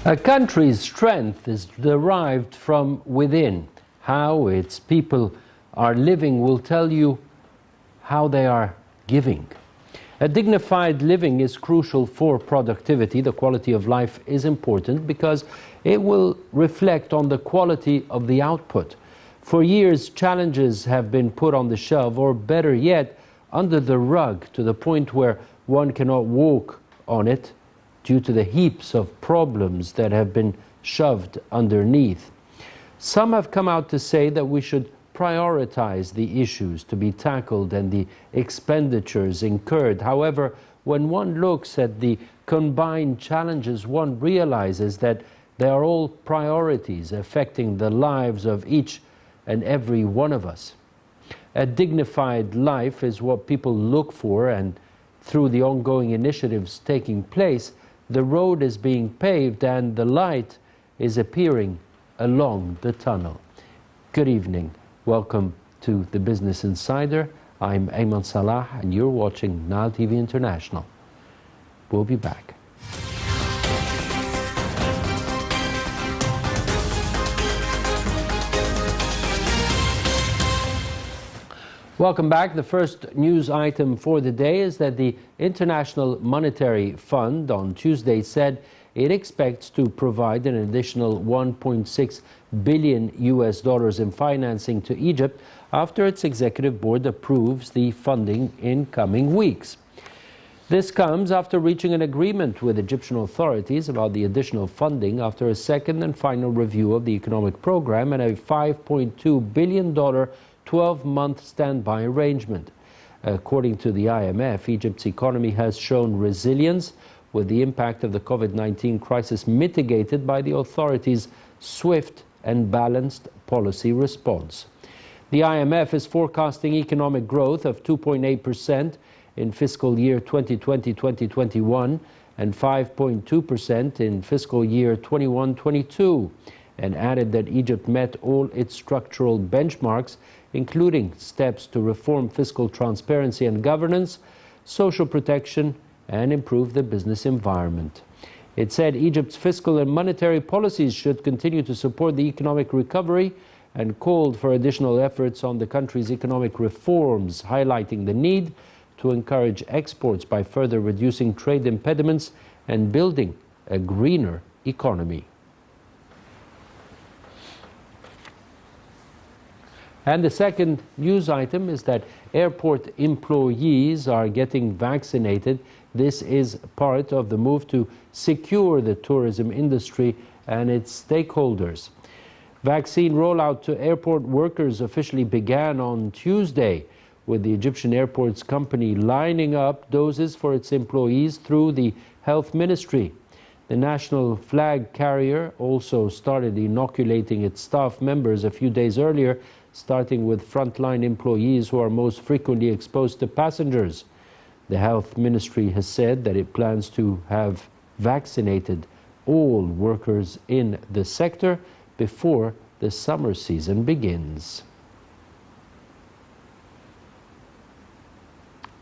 A country's strength is derived from within. How its people are living will tell you how they are giving. A dignified living is crucial for productivity. The quality of life is important because it will reflect on the quality of the output. For years, challenges have been put on the shelf, or better yet, under the rug, to the point where one cannot walk on it due to the heaps of problems that have been shoved underneath. Some have come out to say that we should prioritize the issues to be tackled and the expenditures incurred. However, when one looks at the combined challenges, one realizes that they are all priorities affecting the lives of each and every one of us. A dignified life is what people look for, and through the ongoing initiatives taking place, the road is being paved and the light is appearing along the tunnel. Good evening. Welcome to the Business Insider. I'm Ayman Salah and you're watching Nile TV International. We'll be back. Welcome back. The first news item for the day is that the International Monetary Fund on Tuesday said it expects to provide an additional $1.6 billion in financing to Egypt after its executive board approves the funding in coming weeks. This comes after reaching an agreement with Egyptian authorities about the additional funding after a second and final review of the economic program and a $5.2 billion 12-month standby arrangement. According to the IMF, Egypt's economy has shown resilience, with the impact of the COVID-19 crisis mitigated by the authorities' swift and balanced policy response. The IMF is forecasting economic growth of 2.8% in fiscal year 2020-2021 and 5.2% in fiscal year 21-22, and added that Egypt met all its structural benchmarks, including steps to reform fiscal transparency and governance, social protection, and improve the business environment. It said Egypt's fiscal and monetary policies should continue to support the economic recovery and called for additional efforts on the country's economic reforms, highlighting the need to encourage exports by further reducing trade impediments and building a greener economy. And the second news item is that airport employees are getting vaccinated. This is part of the move to secure the tourism industry and its stakeholders. Vaccine rollout to airport workers officially began on Tuesday, with the Egyptian Airports Company lining up doses for its employees through the Health Ministry. The national flag carrier also started inoculating its staff members a few days earlier, starting with frontline employees who are most frequently exposed to passengers. The Health Ministry has said that it plans to have vaccinated all workers in the sector before the summer season begins.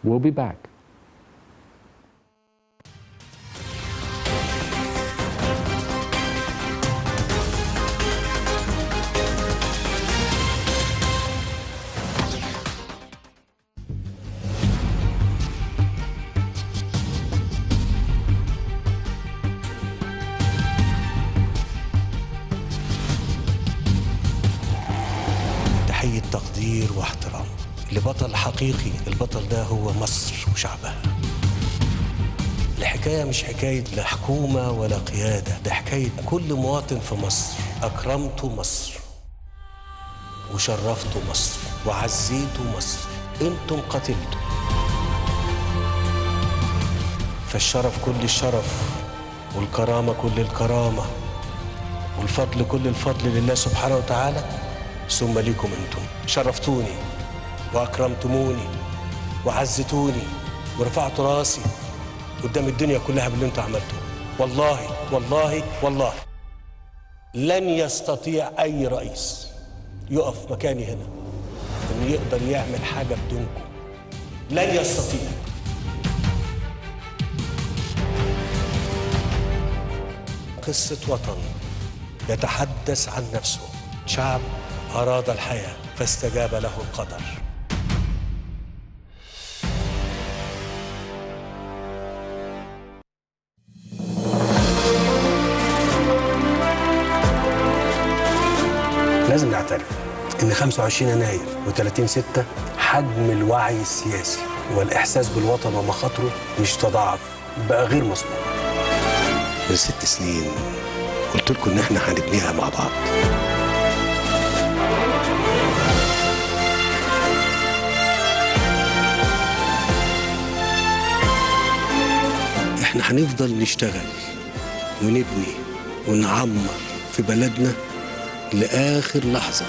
We'll be back. تحية تقدير واحترام لبطل حقيقي. البطل ده هو مصر وشعبها. الحكاية مش حكاية لا حكومة ولا قيادة، ده حكاية كل مواطن في مصر. أكرمتوا مصر وشرفتوا مصر وعزيتوا مصر، انتم قتلتوا. فالشرف كل الشرف والكرامة كل الكرامة والفضل كل الفضل لله سبحانه وتعالى، ثم ليكم انتم. شرفتوني واكرمتموني وعزتوني ورفعتوا راسي قدام الدنيا كلها باللي انتم عملتوه. والله والله والله لن يستطيع اي رئيس يقف مكاني هنا انه يقدر يعمل حاجه بدونكم. لن يستطيع. قصة وطن يتحدث عن نفسه. شعب أراد الحياة فاستجاب له القدر. لازم نعترف إن 25 يناير و30/6 حجم الوعي السياسي والإحساس بالوطن ومخاطره مش تضاعف، بقى غير مسبوق. من 6 سنين قلت لكم إن إحنا هنبنيها مع بعض. إحنا هنفضل نشتغل ونبني ونعمر في بلدنا لآخر لحظة.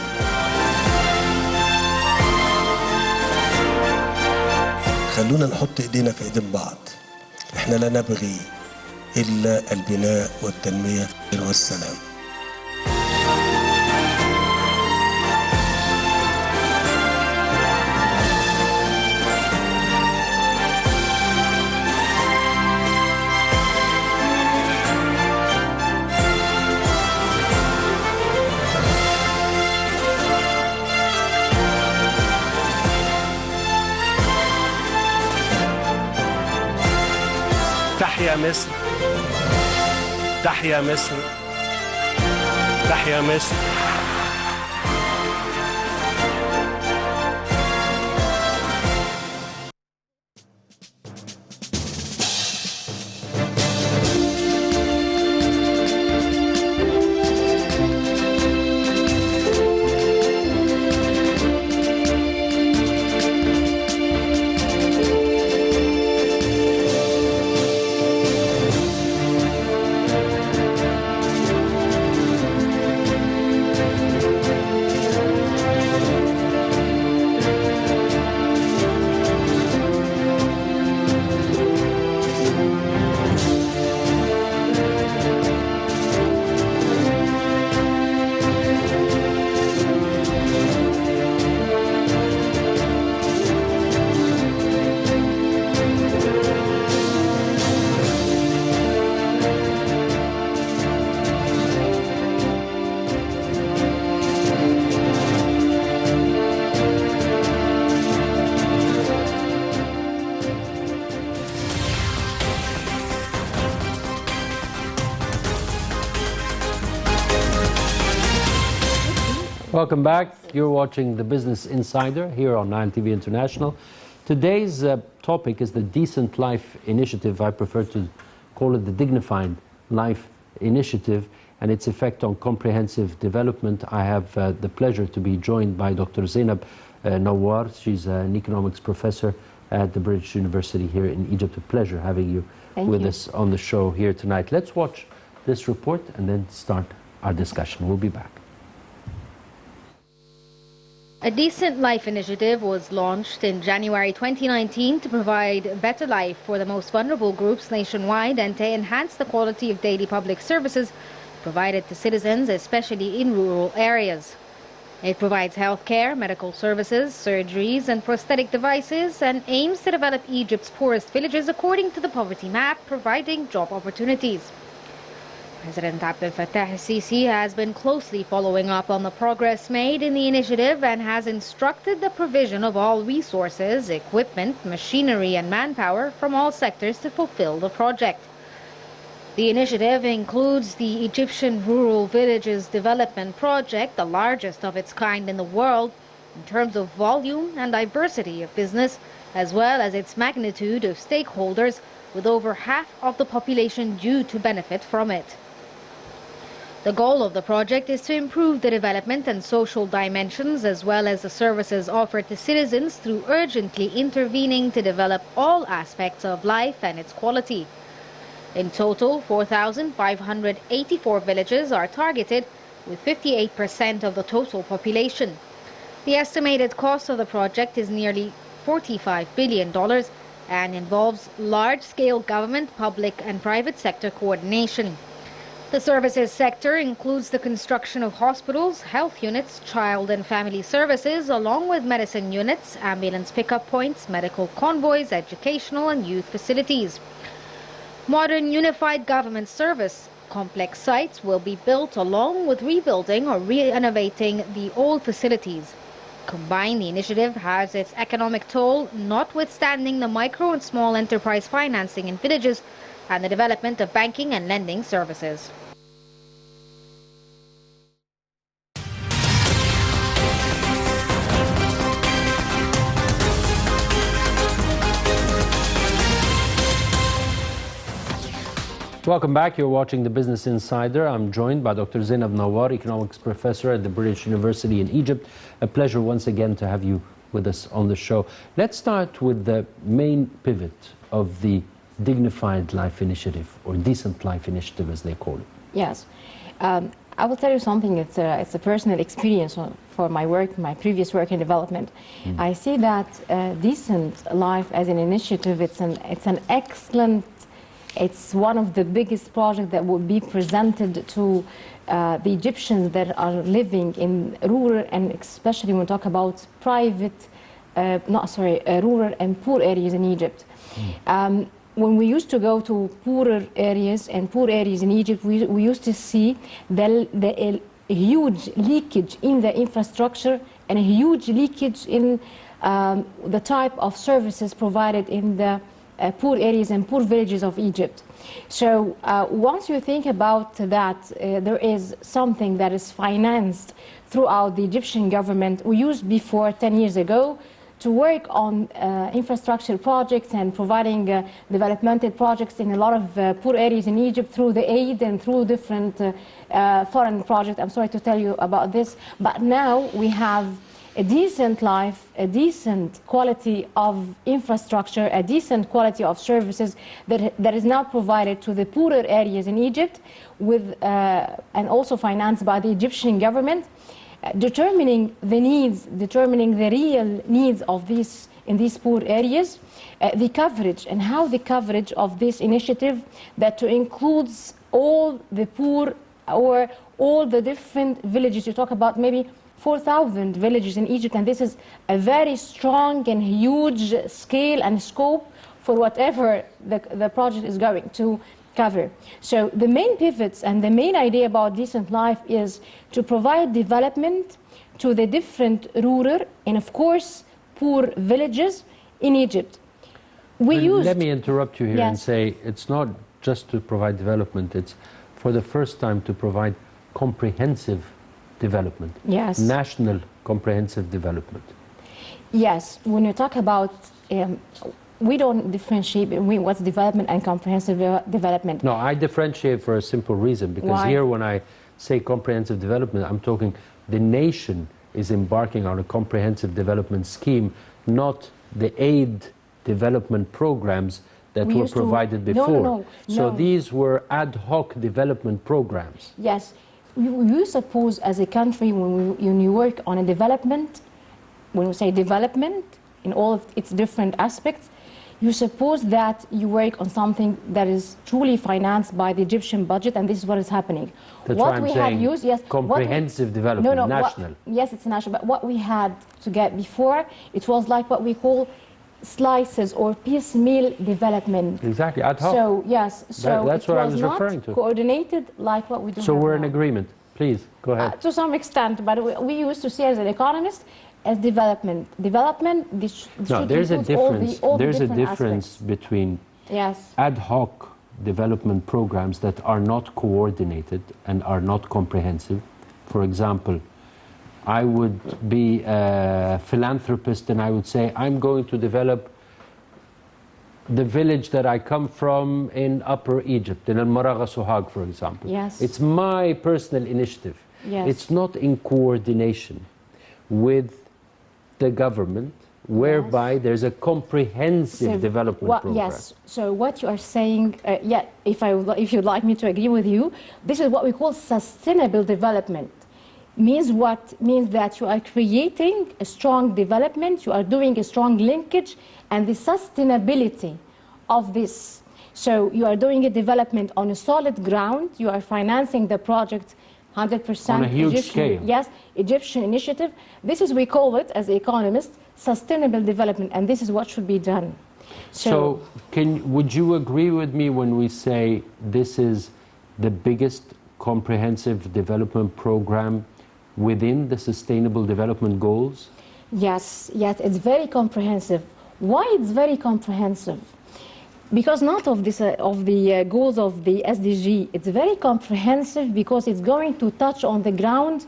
خلونا نحط إيدينا في إيدين بعض. إحنا لا نبغي إلا البناء والتنمية والسلام. تحيا مصر، تحيا مصر، تحيا مصر. Welcome back. You're watching the Business Insider here on Nile TV International. Today's topic is the Decent Life Initiative. I prefer to call it the Dignified Life Initiative and its effect on comprehensive development. I have the pleasure to be joined by Dr.zeinab Nawar. She's an economics professor at the British University here in Egypt. A pleasure having you with us on the show here tonight. Let's watch this report and then start our discussion. We'll be back. A Decent Life initiative was launched in January 2019 to provide a better life for the most vulnerable groups nationwide and to enhance the quality of daily public services provided to citizens, especially in rural areas. It provides healthcare, medical services, surgeries and prosthetic devices and aims to develop Egypt's poorest villages according to the poverty map, providing job opportunities. President Abdel Fattah al-Sisi has been closely following up on the progress made in the initiative and has instructed the provision of all resources, equipment, machinery and manpower from all sectors to fulfill the project. The initiative includes the Egyptian Rural Villages Development Project, the largest of its kind in the world in terms of volume and diversity of business, as well as its magnitude of stakeholders, with over half of the population due to benefit from it. The goal of the project is to improve the development and social dimensions as well as the services offered to citizens through urgently intervening to develop all aspects of life and its quality. In total, 4,584 villages are targeted, with 58% of the total population. The estimated cost of the project is nearly $45 billion and involves large-scale government, public and private sector coordination. The services sector includes the construction of hospitals, health units, child and family services, along with medicine units, ambulance pickup points, medical convoys, educational and youth facilities. Modern unified government service Complex sites will be built along with rebuilding or renovating the old facilities. Combined, the initiative has its economic toll, notwithstanding the micro and small enterprise financing in villages and the development of banking and lending services. Welcome back. You're watching the Business Insider. I'm joined by Dr.zeinab Nawar, economics professor at the British University in Egypt. A pleasure once again to have you with us on the show. Let's start with the main pivot of the Dignified Life Initiative, or Decent Life Initiative as they call it. Yes. I will tell you something. It's a personal experience for my work, my previous work in development. I see that Decent Life as an initiative, it's an excellent. It's one of the biggest projects that will be presented to the Egyptians that are living in rural, and especially when we talk about private, rural and poor areas in Egypt. When we used to go to poorer areas and poor areas in Egypt, we used to see the huge leakage in the infrastructure and a huge leakage in the type of services provided in the poor areas and poor villages of Egypt. So once you think about that, there is something that is financed throughout the Egyptian government. We used before 10 years ago to work on infrastructure projects and providing developmental projects in a lot of poor areas in Egypt through the aid and through different foreign projects. I'm sorry to tell you about this, but now we have a decent life, a decent quality of infrastructure, a decent quality of services that is now provided to the poorer areas in Egypt, with and also financed by the Egyptian government, determining the needs, determining the real needs of these in these poor areas, the coverage and how the coverage of this initiative that includes all the poor or all the different villages. You talk about maybe 4,000 villages in Egypt, and this is a very strong and huge scale and scope for whatever the project is going to cover. So the main pivots and the main idea about Decent Life is to provide development to the different rural and of course poor villages in Egypt. Let me interrupt you here. Yes. And say it's not just to provide development, it's for the first time to provide comprehensive development. Yes. National comprehensive development. Yes. When you talk about, we don't differentiate between what's development and comprehensive development. No, I differentiate for a simple reason, because Why? here when I say comprehensive development, I'm talking the nation is embarking on a comprehensive development scheme, not the aid development programs that were provided before. No. So these were ad hoc development programs. Yes. You suppose as a country, when you work on a development, when we say development in all of its different aspects, you suppose that you work on something that is truly financed by the Egyptian budget, and this is what is happening. That's what why I'm we saying have used, yes, comprehensive development, national. Yes, it's national, but what we had to get before, it was like what we call slices or piecemeal development. Exactly, ad hoc. So yes, so that's what I was referring to. Coordinated like what we do. So we're in now. agreement. Please go ahead. To some extent, but we used to see as an economist as development. Development. No, there's a difference. There's a difference aspects. between Yes. ad hoc development programs that are not coordinated and are not comprehensive. For example, I would be a philanthropist and I would say, I'm going to develop the village that I come from in Upper Egypt, in Al-Maragha Sohag, for example. Yes. It's my personal initiative. Yes. It's not in coordination with the government, whereby there's a comprehensive development program. Yes. So what you are saying, if you'd like me to agree with you, this is what we call sustainable development. Means what? Means that you are creating a strong development, you are doing a strong linkage, and the sustainability of this. So you are doing a development on a solid ground, you are financing the project 100%. On a huge Egyptian, scale. Yes, Egyptian initiative. This is, we call it, as economists, sustainable development, and this is what should be done. So would you agree with me when we say this is the biggest comprehensive development program within the Sustainable Development Goals? Yes, yes, it's very comprehensive. Why it's very comprehensive? Because not of this of the goals of the SDG, it's very comprehensive because it's going to touch on the ground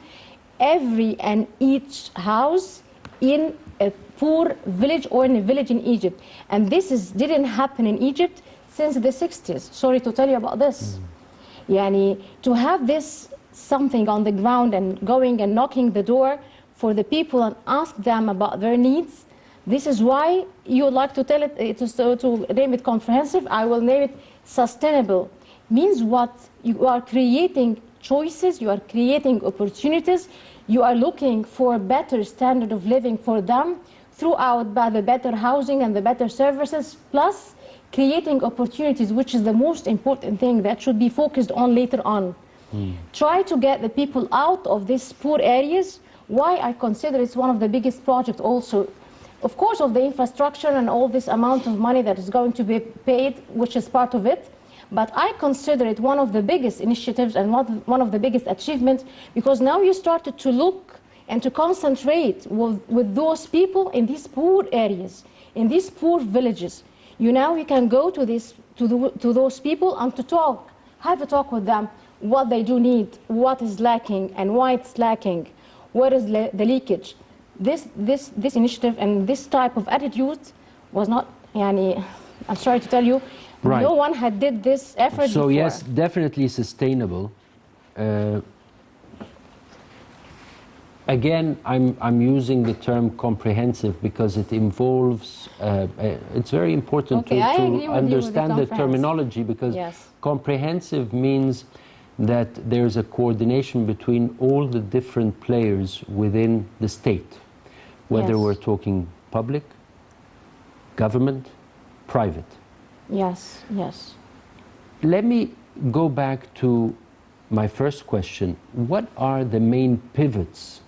every and each house in a poor village or in a village in Egypt. And this didn't happen in Egypt since the 60s. Sorry to tell you about this. Yani, to have this something on the ground and going and knocking the door for the people and ask them about their needs, this is why you would like to tell it, to name it comprehensive. I will name it sustainable. Means what? You are creating choices, you are creating opportunities, you are looking for a better standard of living for them throughout by the better housing and the better services, plus creating opportunities, which is the most important thing that should be focused on later on. Try to get the people out of these poor areas. Why I consider it's one of the biggest projects also. Of course, of the infrastructure and all this amount of money that is going to be paid, which is part of it. But I consider it one of the biggest initiatives and one of the biggest achievements, because now you started to look and to concentrate with those people in these poor areas, in these poor villages. You can go to those people and to talk, have a talk with them, what they do need, what is lacking and why it's lacking, where is the leakage. This initiative and this type of attitude was not, I'm sorry to tell you, right. No one had did this effort so before. Yes, definitely sustainable. Again, I'm using the term comprehensive because it involves, it's very important to understand the terminology, because yes. Comprehensive means that there's a coordination between all the different players within the state, whether yes. we're talking public, government, private. Yes, yes. Let me go back to my first question. What are the main pivots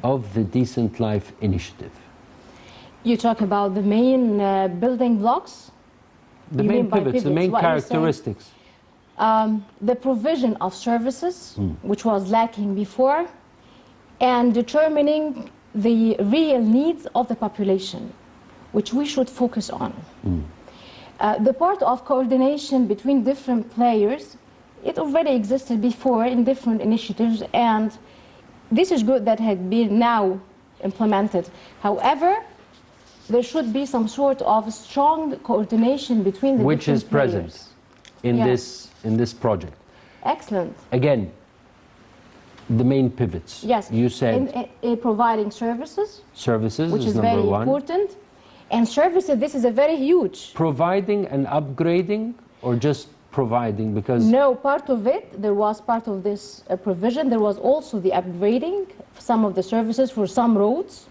of the Decent Life initiative? You talk about the main building blocks? The main pivots, the main characteristics. The provision of services, which was lacking before, and determining the real needs of the population, which we should focus on. The part of coordination between different players, it already existed before in different initiatives, and this is good that had been now implemented. However, there should be some sort of strong coordination between the which different is present players. in Yes. this project. Excellent. Again, the main pivots. Yes. You said in providing services. Services which is number very one. important. And services, this is a very huge. Providing and upgrading, or just providing? Because no, part of it, there was part of this provision. There was also the upgrading some of the services for some roads,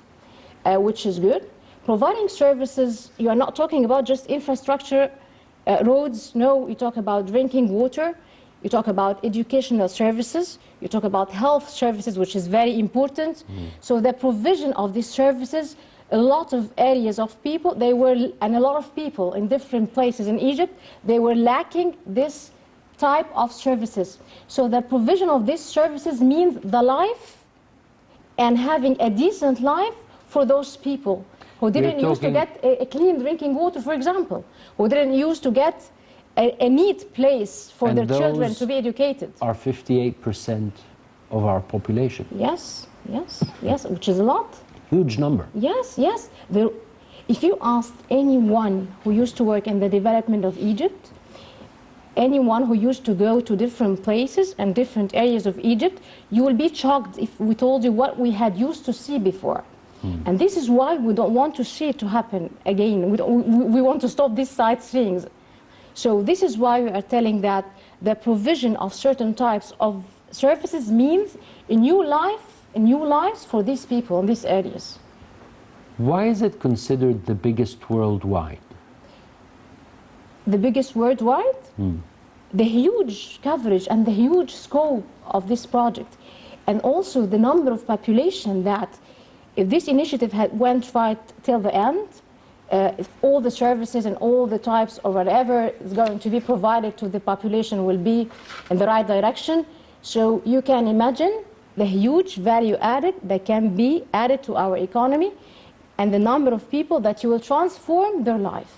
which is good. Providing services, you are not talking about just infrastructure, roads. No, you talk about drinking water. You talk about educational services. You talk about health services, which is very important. So the provision of these services, a lot of areas of people, and a lot of people in different places in Egypt, they were lacking this type of services. So the provision of these services means the life and having a decent life for those people who didn't used to get a clean drinking water, for example, who didn't used to get a neat place for their children to be educated. Are 58% of our population. Yes, yes, yes, which is a lot. Huge number. Yes, yes. If you asked anyone who used to work in the development of Egypt, anyone who used to go to different places and different areas of Egypt, you will be shocked if we told you what we had used to see before. And this is why we don't want to see it to happen again. We want to stop these sightseeing. So this is why we are telling that the provision of certain types of services means a new lives for these people in these areas. Why is it considered the biggest worldwide? The biggest worldwide? The huge coverage and the huge scope of this project, and also the number of population that, if this initiative had went right till the end, all the services and all the types or whatever is going to be provided to the population will be in the right direction. So you can imagine the huge value added that can be added to our economy and the number of people that you will transform their life.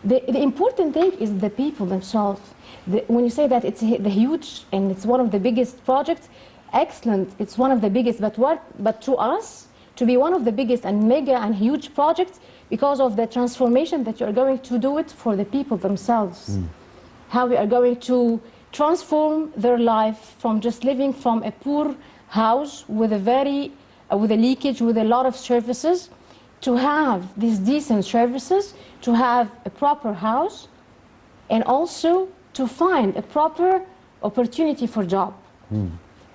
The important thing is the people themselves. When you say that it's the huge and it's one of the biggest projects, excellent, it's one of the biggest, but to us, to be one of the biggest and mega and huge projects, because of the transformation that you're going to do it for the people themselves. How we are going to transform their life from just living from a poor house with a leakage, with a lot of services, to have these decent services, to have a proper house, and also to find a proper opportunity for job.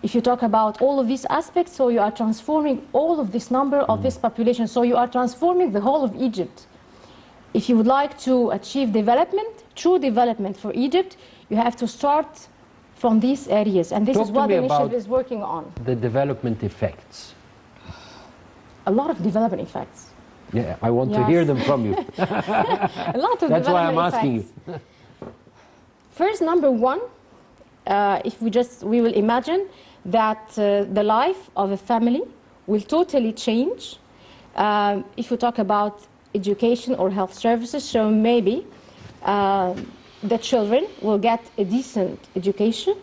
If you talk about all of these aspects, so you are transforming all of this number of this population, so you are transforming the whole of Egypt. If you would like to achieve development, true development for Egypt, you have to start from these areas, and this is what the initiative is working on. The development effects. A lot of development effects. Yeah, I want to hear them from you. A lot of That's why I'm asking effects. you. First, number one, if we will imagine that the life of a family will totally change. If you talk about education or health services, so maybe the children will get a decent education.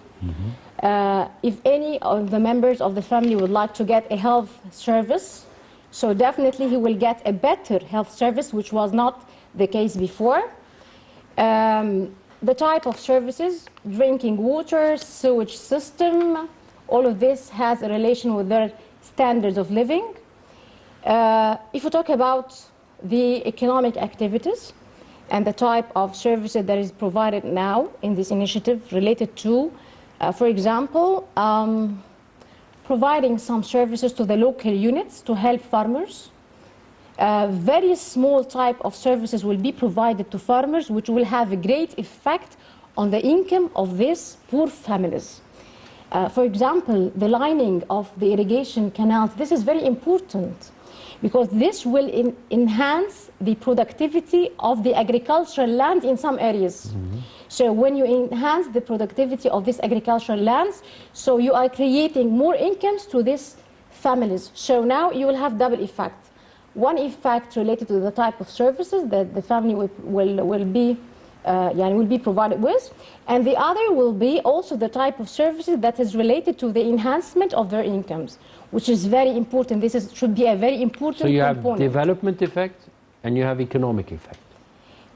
If any of the members of the family would like to get a health service, so definitely he will get a better health service, which was not the case before. The type of services, drinking water, sewage system, all of this has a relation with their standards of living. If we talk about the economic activities and the type of services that is provided now in this initiative related to, for example, providing some services to the local units to help farmers. Very small type of services will be provided to farmers, which will have a great effect on the income of these poor families. For example, the lining of the irrigation canals, this is very important because this will enhance the productivity of the agricultural land in some areas. So when you enhance the productivity of these agricultural lands, so you are creating more incomes to these families. So now you will have double effect. One effect related to the type of services that the family will be provided with, and the other will be also the type of services that is related to the enhancement of their incomes, which is very important. Should be a very important component. So you have development effect and you have economic effect.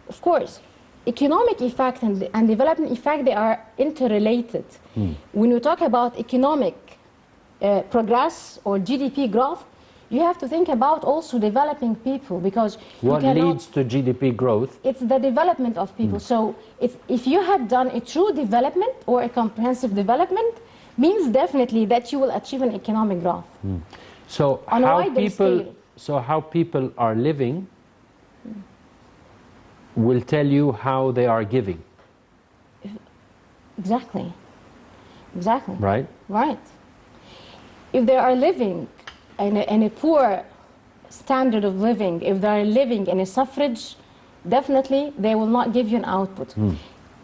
Of course. Economic effect and development effect, they are interrelated. When you talk about economic progress or GDP growth, you have to think about also developing people, because what leads to GDP growth? It's the development of people. So if you have done a true development or a comprehensive development, means definitely that you will achieve an economic growth. So how people are living will tell you how they are giving. Exactly. Right? Right. If they are living in a poor standard of living, if they are living in a suffrage, definitely they will not give you an output.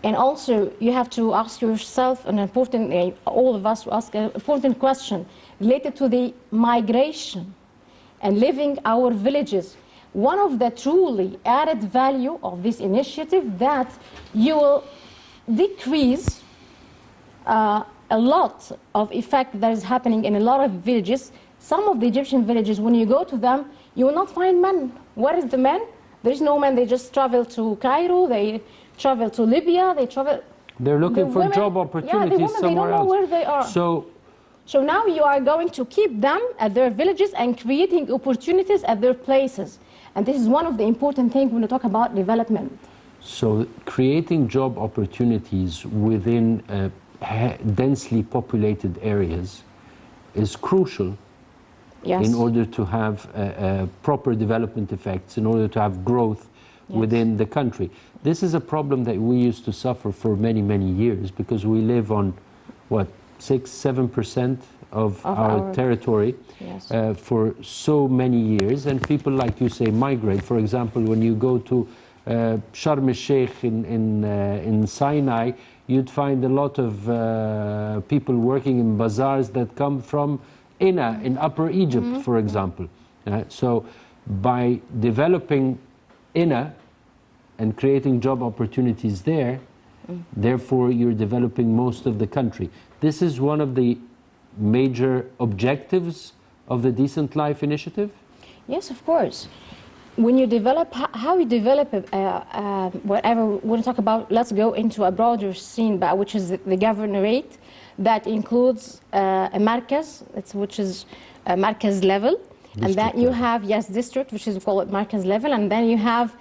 And also you have to ask yourself an important, all of us ask an important question related to the migration and living our villages. One of the truly added value of this initiative that you will decrease a lot of effect that is happening in a lot of villages. Some of the Egyptian villages, when you go to them, you will not find men. Where is the men? There is no men. They just travel to Cairo, they travel to Libya, they travel. They're looking for job opportunities somewhere else. They don't know where they are. So now you are going to keep them at their villages and creating opportunities at their places. And this is one of the important things when you talk about development. So creating job opportunities within densely populated areas is crucial. Yes. In order to have proper development effects, in order to have growth within the country. This is a problem that we used to suffer for many, many years, because we live on, what, 6-7% of our territory Yes. for so many years, and people, like you say, migrate. For example, when you go to Sharm el-Sheikh in Sinai, you'd find a lot of people working in bazaars that come from Ina in Upper Egypt, for example. So by developing Ina and creating job opportunities there, therefore you're developing most of the country. This is one of the major objectives of the Decent Life Initiative? Yes, of course. When you develop, how you develop whatever we want to talk about, let's go into a broader scene, which is the governorate, that includes a markaz, which is a markaz level, District and then you level. have, yes, district, which is we call it markaz level, and then you have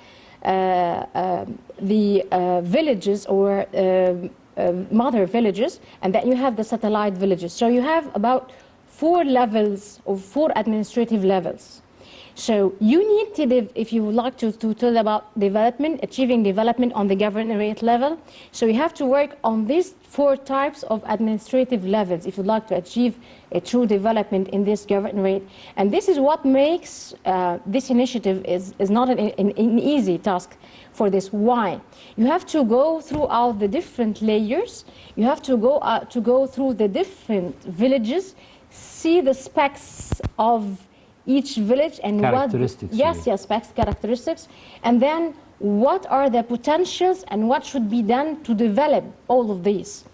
the villages or mother villages, and then you have the satellite villages. So you have about 4 levels or 4 administrative levels. So you need to, if you would like to tell about development, achieving development on the governorate level, so you have to work on these 4 types of administrative levels if you'd like to achieve a true development in this governorate. And this is what makes this initiative is not an easy task for this. Why? You have to go throughout the different layers. You have to go through the different villages, see the specs of each village and characteristics, yes, specs, characteristics, and then what are the potentials and what should be done to develop all of these.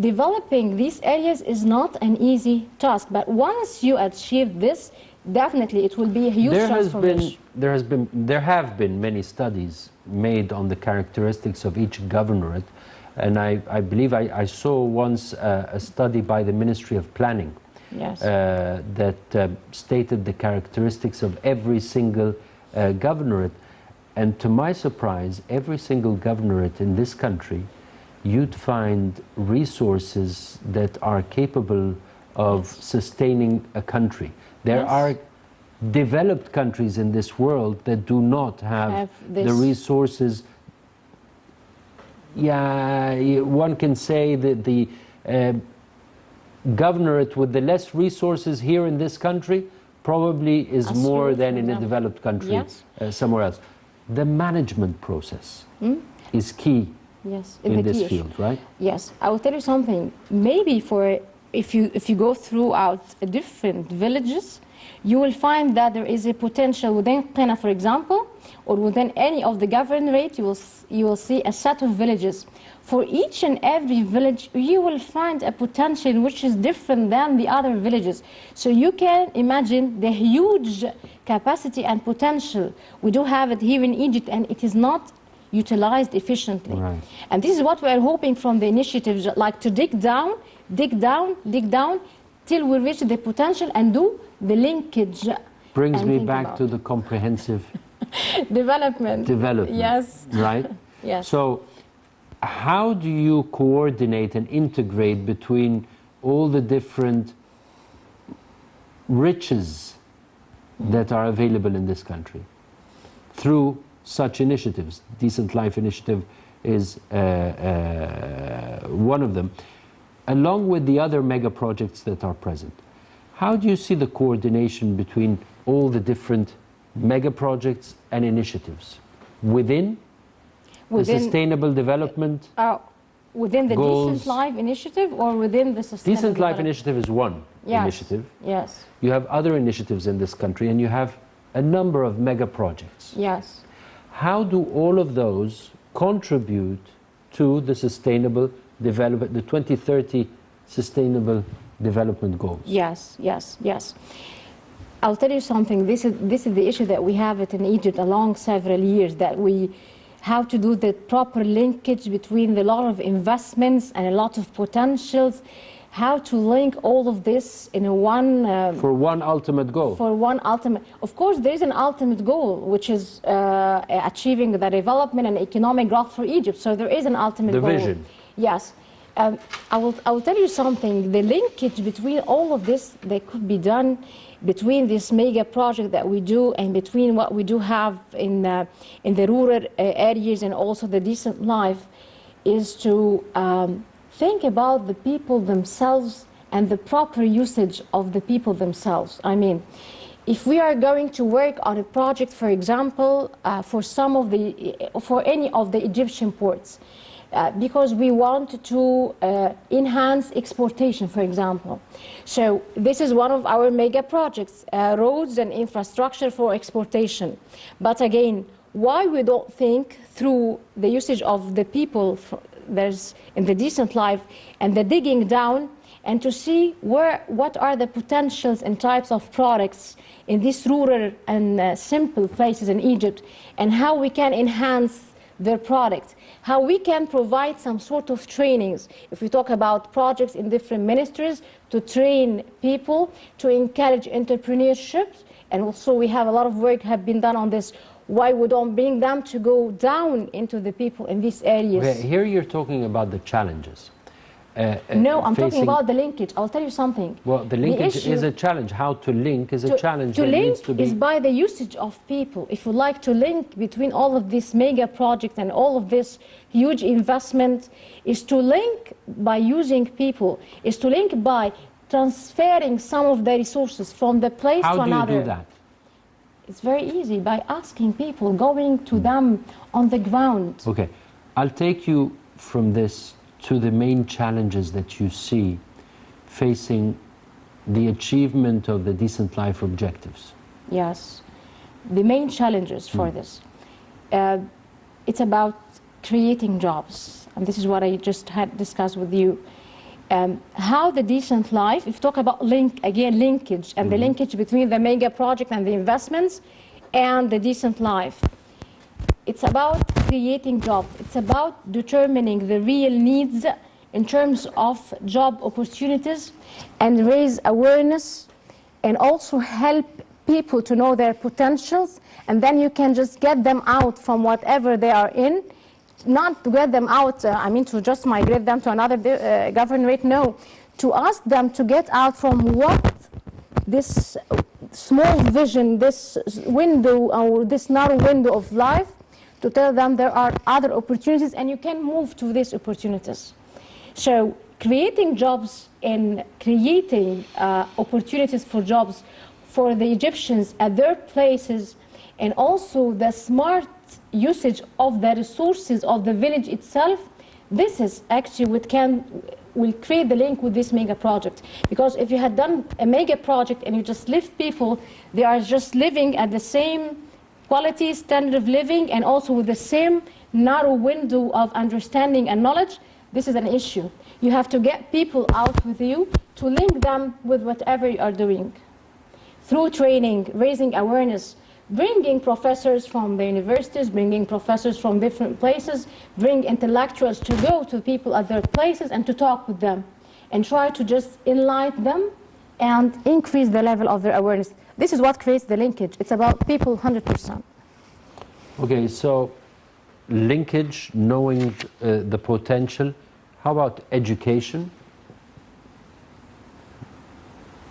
Developing these areas is not an easy task, but once you achieve this, definitely it will be a huge transformation. There have been many studies made on the characteristics of each governorate, and I believe I saw once a study by the Ministry of Planning. Yes. That stated the characteristics of every single governorate. And to my surprise, every single governorate in this country, you'd find resources that are capable of sustaining a country. There are developed countries in this world that do not have the resources. Yeah, one can say that the governorate with the less resources here in this country probably is more than in a developed country somewhere else. The management process is key in this field, right? Yes, I will tell you something. Maybe if you go throughout different villages, you will find that there is a potential within Qina, for example, or within any of the governorate, you will see a set of villages. For each and every village, you will find a potential which is different than the other villages. So you can imagine the huge capacity and potential. We do have it here in Egypt, and it is not utilized efficiently. Right. And this is what we are hoping from the initiatives, like to dig down, till we reach the potential and do the linkage. Brings me back to the comprehensive development. Yes. Right? Yes. So how do you coordinate and integrate between all the different riches that are available in this country through such initiatives? Decent Life Initiative is one of them, along with the other mega projects that are present. How do you see the coordination between all the different mega projects and initiatives within the sustainable development within the goals? Decent Life Initiative or within the sustainable Decent Life Initiative is one initiative. Yes. You have other initiatives in this country, and you have a number of mega projects. Yes. How do all of those contribute to the sustainable development, the 2030 sustainable development goals? Yes. I'll tell you something. This is the issue that we have it in Egypt along several years, that we how to do the proper linkage between a lot of investments and a lot of potentials, how to link all of this in one... for one ultimate goal. For one ultimate... Of course, there is an ultimate goal, which is achieving the development and economic growth for Egypt. So there is an ultimate goal. The vision. Yes. I will tell you something. The linkage between all of this that could be done between this mega project that we do and between what we do have in the rural areas and also the decent life is to think about the people themselves and the proper usage of the people themselves. I mean, if we are going to work on a project, for example, for any of the Egyptian ports, because we want to enhance exportation, for example. So this is one of our mega projects, roads and infrastructure for exportation. But again, why we don't think through the usage of the people there's in the decent life and the digging down and to see what are the potentials and types of products in these rural and simple places in Egypt, and how we can enhance their product, how we can provide some sort of trainings. If we talk about projects in different ministries to train people, to encourage entrepreneurship, and also we have a lot of work have been done on this. Why we don't bring them to go down into the people in these areas? Okay, here you're talking about the challenges. No, I'm talking about the linkage. I'll tell you something. Well, the linkage is a challenge. How to link is a challenge. To link is by the usage of people. If you like to link between all of this mega project and all of this huge investment, is to link by using people, is to link by transferring some of the resources from the place to another. How do you do that? It's very easy, by asking people, going to them on the ground. Okay, I'll take you from this to the main challenges that you see facing the achievement of the decent life objectives. Yes, the main challenges for this. It's about creating jobs, and this is what I just had discussed with you. How the decent life, if you talk about linkage, and the linkage between the mega project and the investments and the decent life. It's about creating jobs. It's about determining the real needs in terms of job opportunities and raise awareness and also help people to know their potentials, and then you can just get them out from whatever they are in. Not to get them out, to just migrate them to another governorate, no. To ask them to get out from what this small vision, this window, or this narrow window of life, to tell them there are other opportunities and you can move to these opportunities. So creating jobs and creating opportunities for jobs for the Egyptians at their places, and also the smart usage of the resources of the village itself, this is actually what will create the link with this mega project. Because if you had done a mega project and you just lift people, they are just living at the same quality, standard of living, and also with the same narrow window of understanding and knowledge, this is an issue. You have to get people out with you to link them with whatever you are doing. Through training, raising awareness, bringing professors from the universities, bringing professors from different places, bring intellectuals to go to people at their places and to talk with them and try to just enlighten them and increase the level of their awareness. This is what creates the linkage. It's about people 100%. Okay, so linkage, knowing the potential. How about education?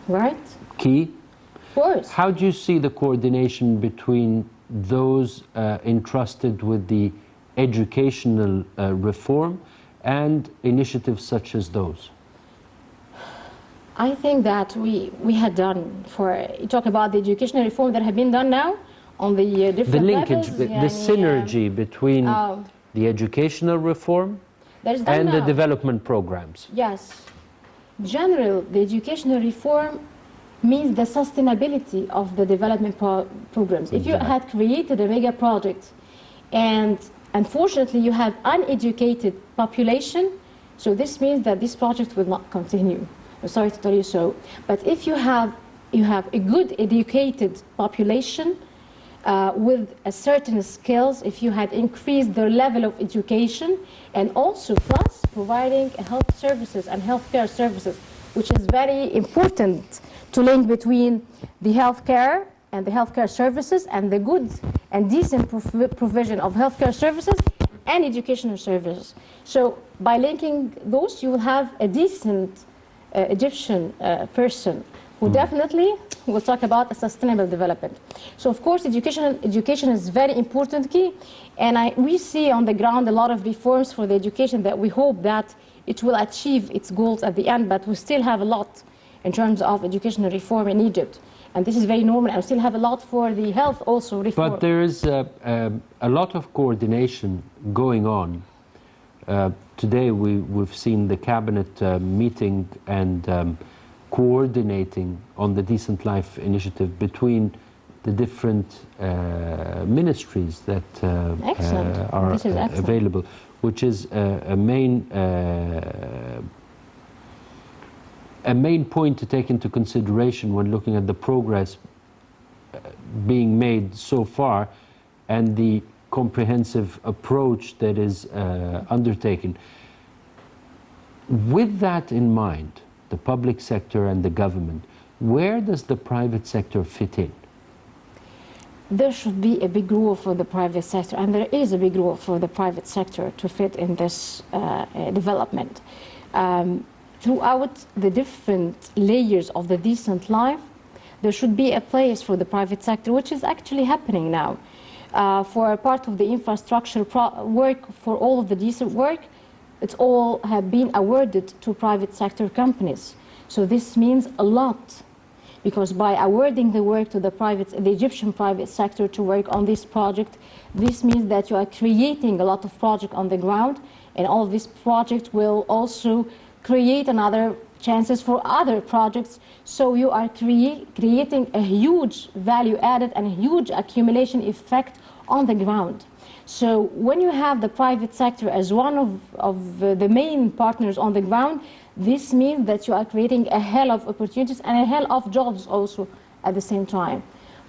Right? Key. Of course. How do you see the coordination between those entrusted with the educational reform and initiatives such as those? I think that we had done, you talk about the educational reform that have been done now on the different linkage, levels. the synergy between the educational reform and the development programs. Yes. General, the educational reform means the sustainability of the development programs. If you had created a mega project and unfortunately you have uneducated population, so this means that this project will not continue. I'm sorry to tell you so. But if you have a good educated population with a certain skills, if you had increased their level of education, and also plus providing health services and healthcare services, which is very important to link between the healthcare and the healthcare services and the good and decent provision of healthcare services and educational services. So by linking those, you will have a decent Egyptian person who definitely will talk about a sustainable development. So of course education is very important key, and we see on the ground a lot of reforms for the education that we hope that it will achieve its goals at the end, but we still have a lot in terms of educational reform in Egypt. And this is very normal, and we still have a lot for the health also reform. But there is a lot of coordination going on. Today we've seen the cabinet meeting and coordinating on the Decent Life initiative between the different ministries that are available, which is a main point to take into consideration when looking at the progress being made so far and the comprehensive approach that is undertaken. With that in mind, the public sector and the government, where does the private sector fit in? There should be a big role for the private sector, and there is a big role for the private sector to fit in this development. Throughout the different layers of the decent life, there should be a place for the private sector, which is actually happening now. For a part of the infrastructure work, for all of the decent work, it's all have been awarded to private sector companies. So this means a lot, because by awarding the work to the Egyptian private sector to work on this project, this means that you are creating a lot of projects on the ground, and all of these projects will also create another chances for other projects. So you are creating a huge value added and a huge accumulation effect on the ground. So when you have the private sector as one of the main partners on the ground, this means that you are creating a hell of opportunities and a hell of jobs also at the same time.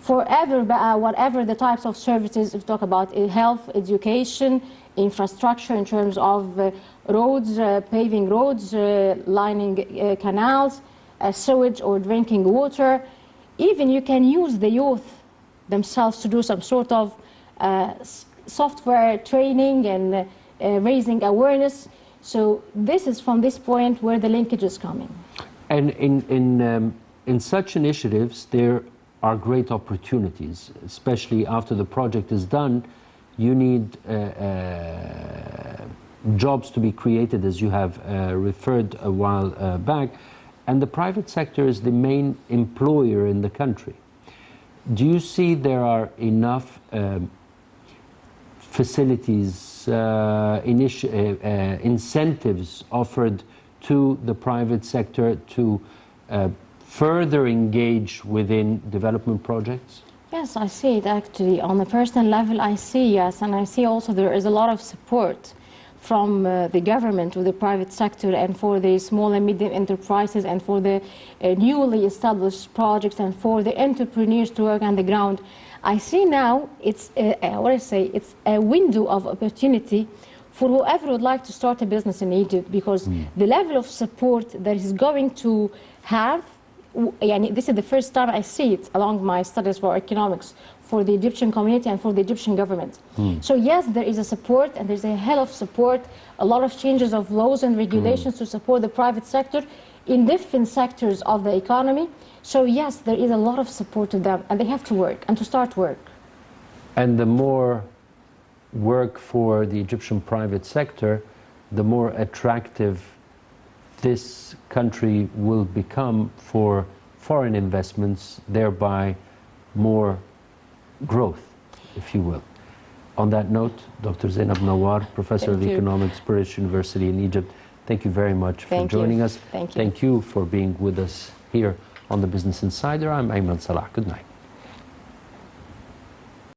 Whatever the types of services, if you talk about health, education, infrastructure in terms of roads, paving roads, lining canals, sewage or drinking water. Even you can use the youth themselves to do some sort of software training and raising awareness. So this is from this point where the linkage is coming. And in such initiatives, there are great opportunities, especially after the project is done. You need jobs to be created, as you have referred a while back, and the private sector is the main employer in the country. Do you see there are enough facilities, incentives offered to the private sector to further engage within development projects? Yes, I see it actually. On a personal level, I see, yes, and I see also there is a lot of support from the government to the private sector and for the small and medium enterprises and for the newly established projects and for the entrepreneurs to work on the ground. I see now it's it's a window of opportunity for whoever would like to start a business in Egypt, because the level of support that is going to have, this is the first time I see it along my studies for economics, for the Egyptian community and for the Egyptian government. So yes, there is a support, and there's a hell of support, a lot of changes of laws and regulations to support the private sector in different sectors of the economy. So yes, there is a lot of support to them, and they have to work and to start work. And the more work for the Egyptian private sector, the more attractive this country will become for foreign investments, thereby more growth, if you will. On that note, Dr. Zeinab Nawar, Professor of Economics, British University in Egypt, thank you very much for joining us. Thank you. Thank you for being with us here on the Business Insider. I'm Ayman Salah. Good night.